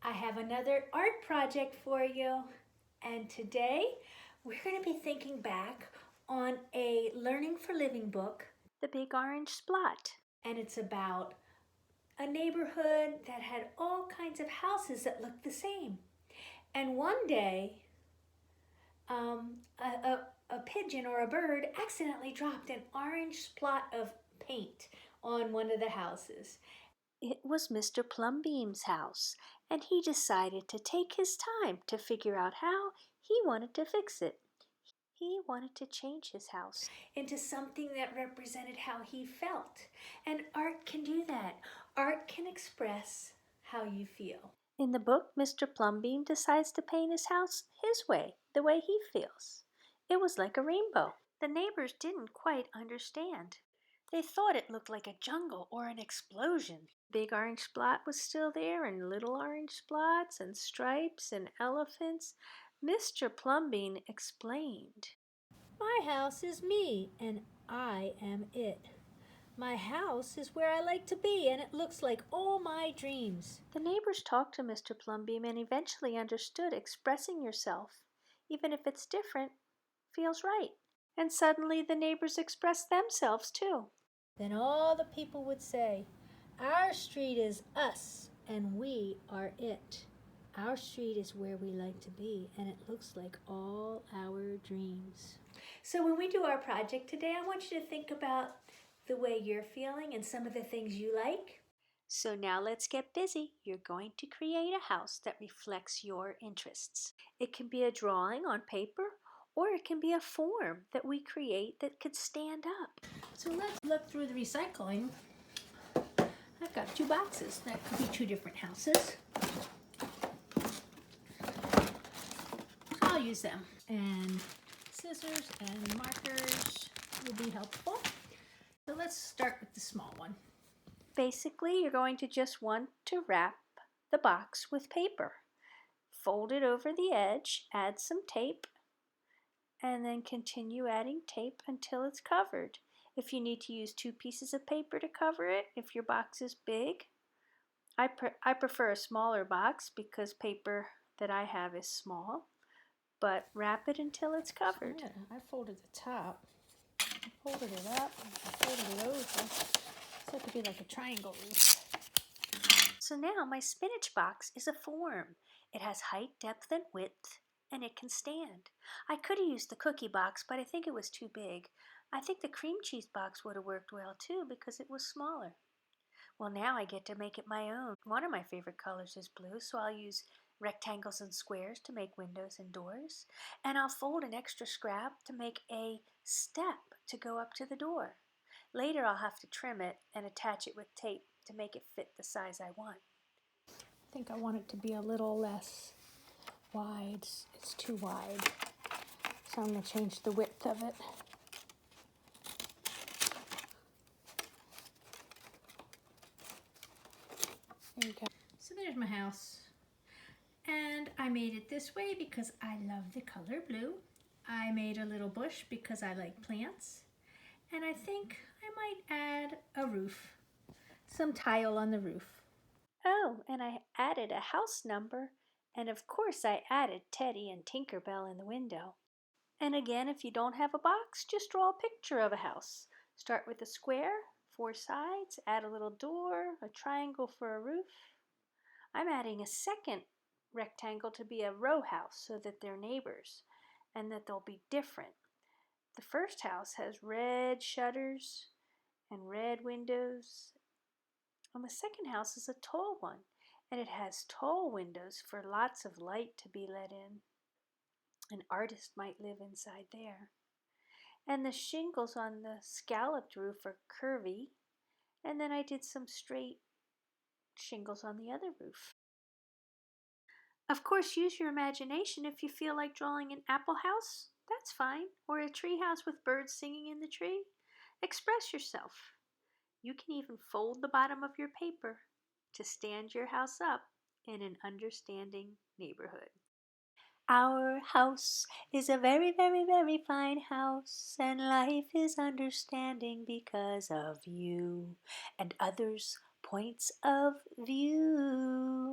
I have another art project for you. And today we're going to be thinking back on a Learning for Living book, The Big Orange Splot. And it's about a neighborhood that had all kinds of houses that looked the same. And one day, a pigeon or a bird accidentally dropped an orange splot of paint on one of the houses. It was Mr. Plumbeam's house, and he decided to take his time to figure out how he wanted to fix it. He wanted to change his house into something that represented how he felt. And art can do that. Art can express how you feel. In the book, Mr. Plumbeam decides to paint his house his way, the way he feels. It was like a rainbow. The neighbors didn't quite understand. They thought it looked like a jungle or an explosion. Big orange spot was still there, and little orange spots and stripes and elephants. Mr. Plumbeam explained. My house is me, and I am it. My house is where I like to be, and it looks like all my dreams. The neighbors talked to Mr. Plumbeam and eventually understood expressing yourself, even if it's different, feels right. And suddenly the neighbors expressed themselves too. Then all the people would say, our street is us, and we are it. Our street is where we like to be, and it looks like all our dreams. So when we do our project today, I want you to think about the way you're feeling and some of the things you like. So now let's get busy. You're going to create a house that reflects your interests. It can be a drawing on paper, or it can be a form that we create that could stand up. So let's look through the recycling. I've got 2 boxes. That could be 2 different houses. So I'll use them. And scissors and markers will be helpful. So let's start with the small one. Basically, you're going to just want to wrap the box with paper. Fold it over the edge, add some tape, and then continue adding tape until it's covered. If you need to use 2 pieces of paper to cover it, if your box is big, I prefer a smaller box because paper that I have is small, but wrap it until it's covered. So I folded the top, folded it up, folded it over, so it could be like a triangle roof. So now my spinach box is a form. It has height, depth, and width, and it can stand. I could have used the cookie box, but I think it was too big. I think the cream cheese box would have worked well too because it was smaller. Well, now I get to make it my own. One of my favorite colors is blue, so I'll use rectangles and squares to make windows and doors. And I'll fold an extra scrap to make a step to go up to the door. Later I'll have to trim it and attach it with tape to make it fit the size I want. I think I want it to be a little less wide. It's too wide. So I'm going to change the width of it. There you go. So there's my house. And I made it this way because I love the color blue. I made a little bush because I like plants. And I think I might add a roof, some tile on the roof. Oh, and I added a house number, and of course I added Teddy and Tinkerbell in the window. And again, if you don't have a box, just draw a picture of a house. Start with a square, 4 sides, add a little door, a triangle for a roof. I'm adding a second rectangle to be a row house so that they're neighbors and that they'll be different. The first house has red shutters and red windows, and the second house is a tall one, and it has tall windows for lots of light to be let in. An artist might live inside there. And the shingles on the scalloped roof are curvy, and then I did some straight shingles on the other roof. Of course, use your imagination. If you feel like drawing an apple house, that's fine, or a tree house with birds singing in the tree. Express yourself. You can even fold the bottom of your paper to stand your house up in an understanding neighborhood. Our house is a very, very, very fine house, and life is because of you and others' points of view.